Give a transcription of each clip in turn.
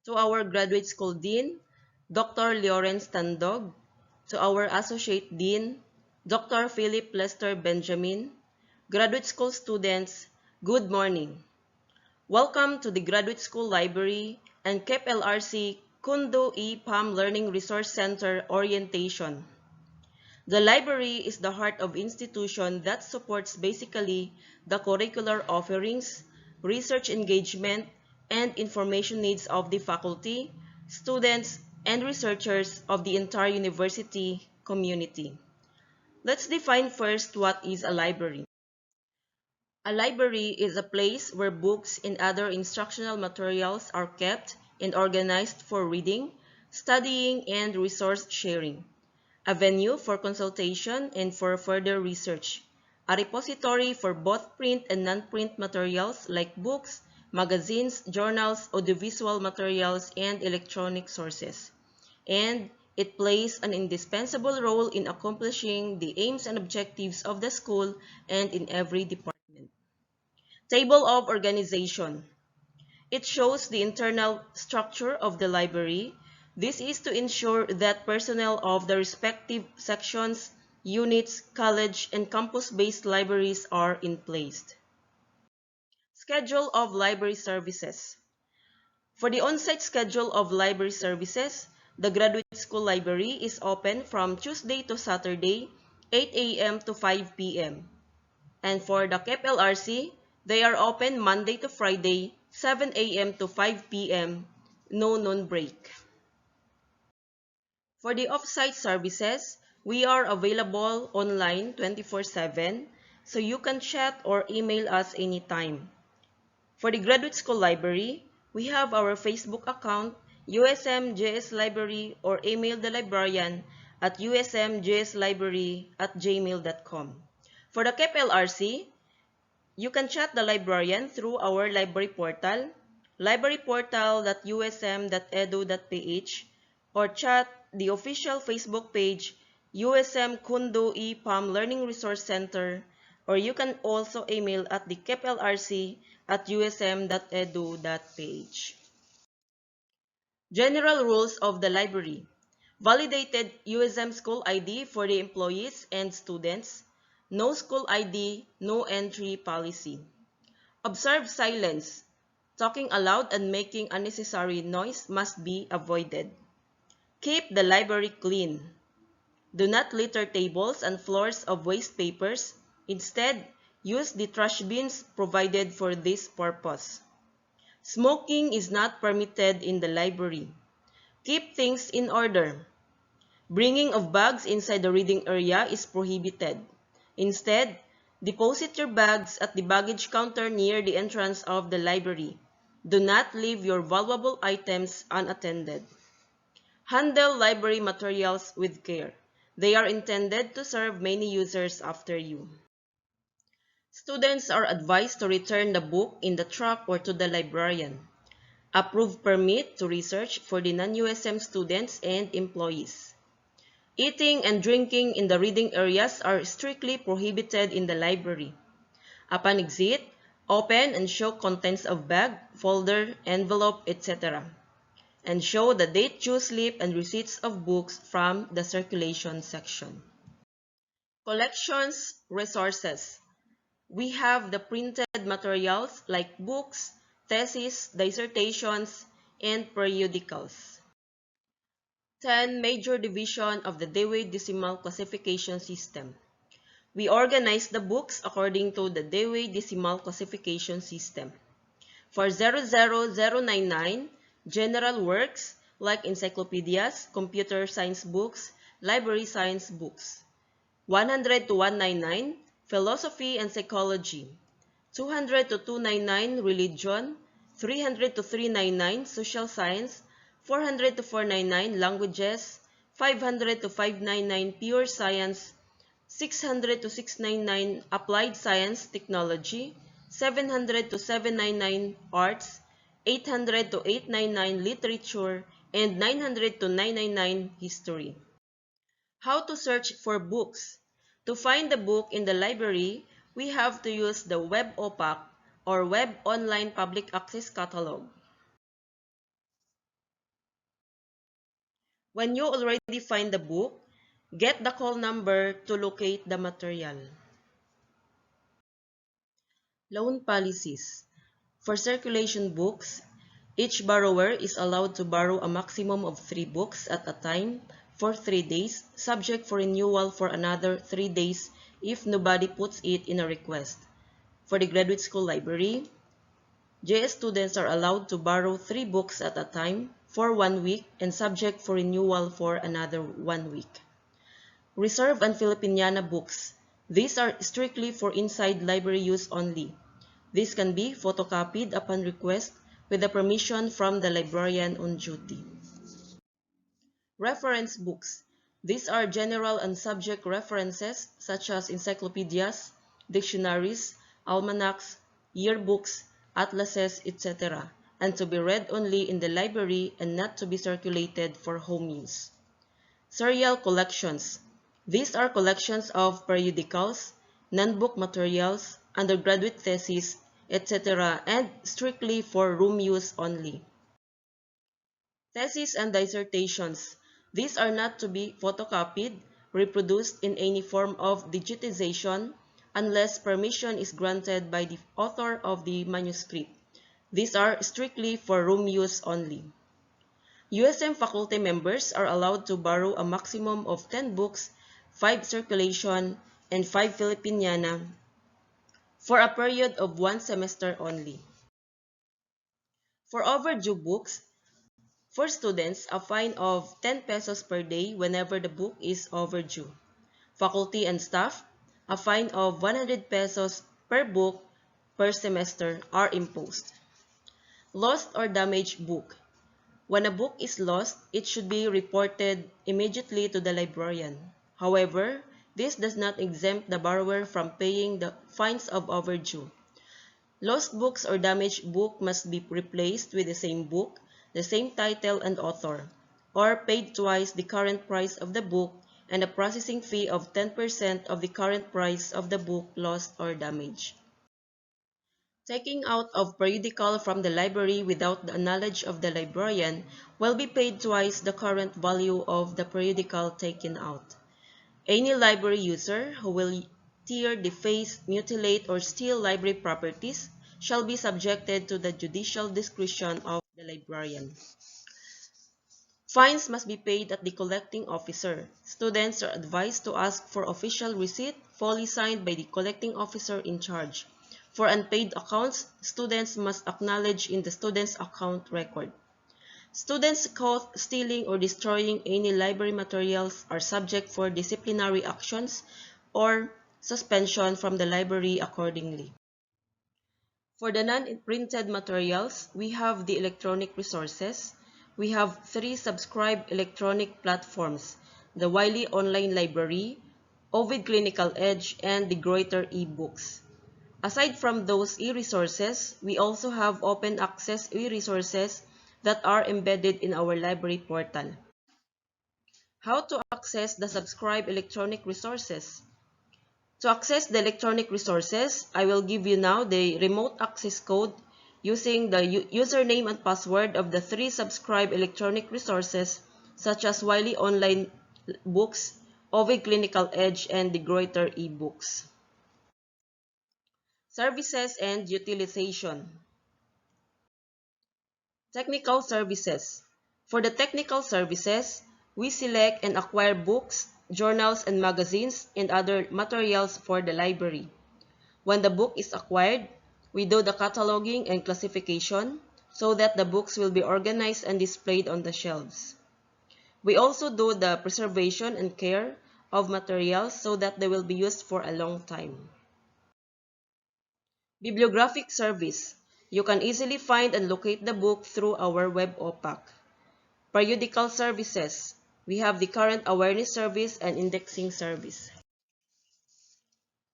to our Graduate School Dean, Dr. Lawrence Tandog, to our Associate Dean, Dr. Philip Lester Benjamin, Graduate School students, good morning. Welcome to the Graduate School Library and Keplrc Kundo E. Palm Learning Resource Center Orientation. The library is the heart of institution that supports basically the curricular offerings, research engagement, and information needs of the faculty, students, and researchers of the entire university community. Let's define first what is a library. A library is a place where books and other instructional materials are kept and organized for reading, studying, and resource sharing. A venue for consultation and for further research. A repository for both print and non-print materials like books, magazines, journals, audiovisual materials, and electronic sources. And it plays an indispensable role in accomplishing the aims and objectives of the school and in every department. Table of organization. It shows the internal structure of the library. This is to ensure that personnel of the respective sections, units, college, and campus-based libraries are in place. Schedule of library services. For the on-site schedule of library services, the Graduate School Library is open from Tuesday to Saturday, 8 a.m. to 5 p.m. And for the Keplrc, they are open Monday to Friday, 7 a.m. to 5 p.m., no noon break. For the off-site services, we are available online 24/7, so you can chat or email us anytime. For the Graduate School Library, we have our Facebook account, USM Library, or email the librarian at usmjslibrary@gmail.com. For the Keplrc, you can chat the librarian through our library portal, libraryportal.usm.edu.ph, or chat the official Facebook page, USM Kundo E. Palm Learning Resource Center, or you can also email at the keplrc@usm.edu.ph. General rules of the library. Validated USM school ID for the employees and students. No school ID, no entry policy. Observe silence. Talking aloud and making unnecessary noise must be avoided. Keep the library clean. Do not litter tables and floors of waste papers. Instead, use the trash bins provided for this purpose. Smoking is not permitted in the library. Keep things in order. Bringing of bags inside the reading area is prohibited. Instead, deposit your bags at the baggage counter near the entrance of the library. Do not leave your valuable items unattended. Handle library materials with care. They are intended to serve many users after you. Students are advised to return the book in the truck or to the librarian. Approved permit to research for the non-USM students and employees. Eating and drinking in the reading areas are strictly prohibited in the library. Upon exit, open and show contents of bag, folder, envelope, etc. And show the date due slip and receipts of books from the circulation section. Collections, resources. We have the printed materials like books, theses, dissertations, and periodicals. 10. Major division of the Dewey Decimal Classification System. We organize the books according to the Dewey Decimal Classification System. For 00099, general works like encyclopedias, computer science books, library science books. 100 to 199, philosophy and psychology. 200 to 299, religion. 300 to 399, social science. 400 to 499, languages. 500 to 599, pure science. 600 to 699, applied science, technology. 700 to 799, arts. 800 to 899, literature. And 900 to 999, history. How to search for books. To find the book in the library, we have to use the Web OPAC or Web Online Public Access Catalog. When you already find the book, get the call number to locate the material. Loan policies. For circulation books, each borrower is allowed to borrow a maximum of 3 books at a time for 3 days, subject for renewal for another 3 days if nobody puts it in a request. For the graduate school library, JS students are allowed to borrow 3 books at a time for 1 week and subject for renewal for another 1 week. Reserve and Filipiniana books. These are strictly for inside library use only. This can be photocopied upon request with the permission from the librarian on duty. Reference books. These are general and subject references such as encyclopedias, dictionaries, almanacs, yearbooks, atlases, etc., and to be read only in the library and not to be circulated for home use. Serial collections. These are collections of periodicals, non-book materials, undergraduate theses, etc., and strictly for room use only. Theses and dissertations. These are not to be photocopied, reproduced in any form of digitization unless permission is granted by the author of the manuscript. These are strictly for room use only. USM faculty members are allowed to borrow a maximum of 10 books, 5 circulation, and 5 Filipiniana for a period of 1 semester only. For overdue books, for students, a fine of 10 pesos per day whenever the book is overdue. Faculty and staff, a fine of 100 pesos per book per semester are imposed. Lost or damaged book. When a book is lost, it should be reported immediately to the librarian. However, this does not exempt the borrower from paying the fines of overdue. Lost books or damaged book must be replaced with the same book, the same title and author, or paid twice the current price of the book and a processing fee of 10% of the current price of the book lost or damaged. Taking out of periodical from the library without the knowledge of the librarian will be paid twice the current value of the periodical taken out. Any library user who will tear, deface, mutilate, or steal library properties shall be subjected to the judicial discretion of the librarian. Fines must be paid at the collecting officer. Students are advised to ask for official receipt fully signed by the collecting officer in charge. For unpaid accounts, students must acknowledge in the student's account record. Students caught stealing or destroying any library materials are subject for disciplinary actions or suspension from the library accordingly. For the non-printed materials, we have the electronic resources. We have 3 subscribed electronic platforms, the Wiley Online Library, Ovid Clinical Edge, and the Greuter eBooks. Aside from those e-resources, we also have open access e-resources that are embedded in our library portal. How to access the subscribed electronic resources? To access the electronic resources, I will give you now the remote access code using the username and password of the 3 subscribed electronic resources such as Wiley Online Books, Ovid Clinical Edge, and the Greuter eBooks. Services and utilization. Technical services. For the technical services, we select and acquire books, journals, and magazines and other materials for the library. When the book is acquired, we do the cataloging and classification so that the books will be organized and displayed on the shelves. We also do the preservation and care of materials so that they will be used for a long time. Bibliographic service. You can easily find and locate the book through our web OPAC. Periodical services. We have the current awareness service and indexing service.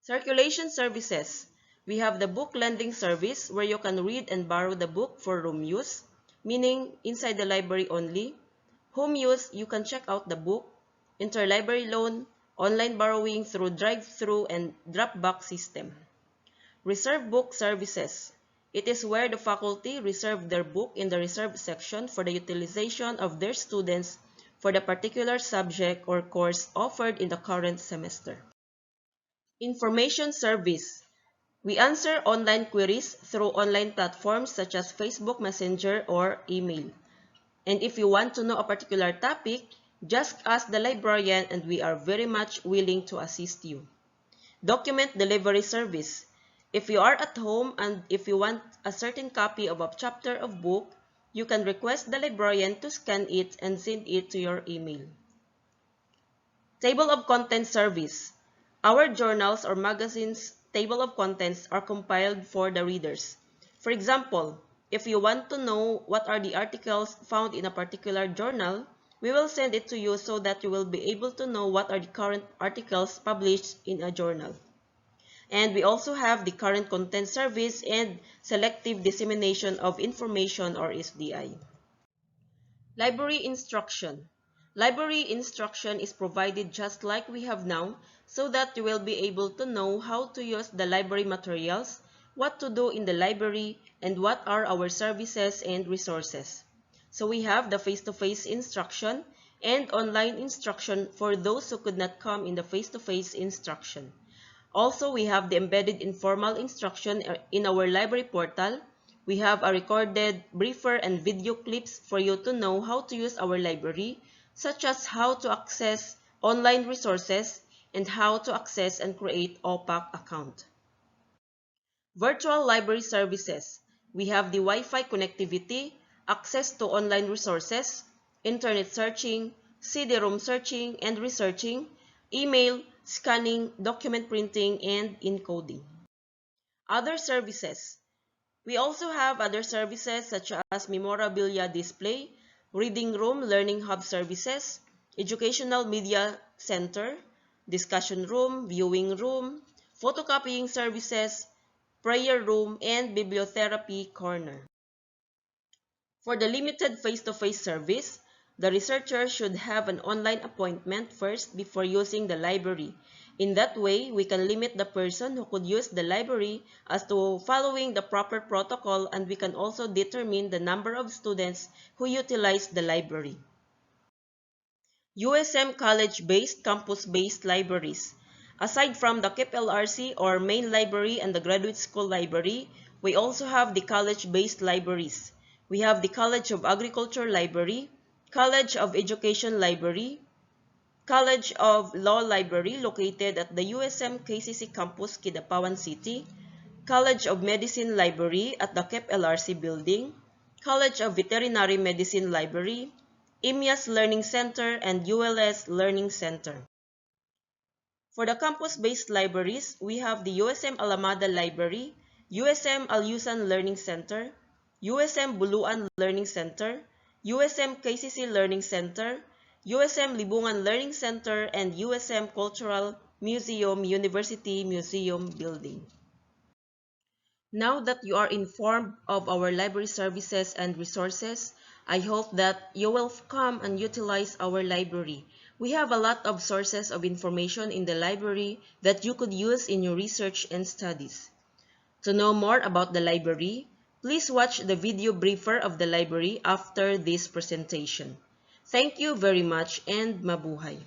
Circulation services. We have the book lending service where you can read and borrow the book for room use, meaning inside the library only. Home use, you can check out the book. Interlibrary loan, online borrowing through drive-thru and drop-box system. Reserve book services. It is where the faculty reserve their book in the reserve section for the utilization of their students for the particular subject or course offered in the current semester. Information service. We answer online queries through online platforms such as Facebook Messenger or email. And if you want to know a particular topic, just ask the librarian and we are very much willing to assist you. Document delivery service. If you are at home and if you want a certain copy of a chapter of book, you can request the librarian to scan it and send it to your email. Table of Contents service. Our journals or magazines table of contents are compiled for the readers. For example, if you want to know what are the articles found in a particular journal, we will send it to you so that you will be able to know what are the current articles published in a journal. And we also have the current content service and selective dissemination of information or SDI. Library instruction. Library instruction is provided just like we have now so that you will be able to know how to use the library materials, what to do in the library, and what are our services and resources. So we have the face-to-face instruction and online instruction for those who could not come in the face-to-face instruction. Also, we have the embedded informal instruction in our library portal. We have a recorded briefer and video clips for you to know how to use our library, such as how to access online resources and how to access and create OPAC account. Virtual library services. We have the Wi-Fi connectivity, access to online resources, internet searching, CD-ROM searching and researching, email, scanning, document printing, and encoding. Other services. We also have other services such as memorabilia display, reading room, learning hub services, educational media center, discussion room, viewing room, photocopying services, prayer room, and bibliotherapy corner. For the limited face-to-face service, the researcher should have an online appointment first before using the library. In that way, we can limit the person who could use the library as to following the proper protocol, and we can also determine the number of students who utilize the library. USM college-based, campus-based libraries. Aside from the Keplrc or main library and the graduate school library, we also have the college-based libraries. We have the College of Agriculture Library, College of Education Library, College of Law Library located at the USM KCC campus, Kidapawan City, College of Medicine Library at the Keplrc building, College of Veterinary Medicine Library, IMIAS Learning Center, and ULS Learning Center. For the campus-based libraries, we have the USM Alamada Library, USM Alyusan Learning Center, USM Buluan Learning Center, USM KCC Learning Center, USM Libungan Learning Center, and USM Cultural Museum University Museum Building. Now that you are informed of our library services and resources, I hope that you will come and utilize our library. We have a lot of sources of information in the library that you could use in your research and studies. To know more about the library, please watch the video briefer of the library after this presentation. Thank you very much and mabuhay!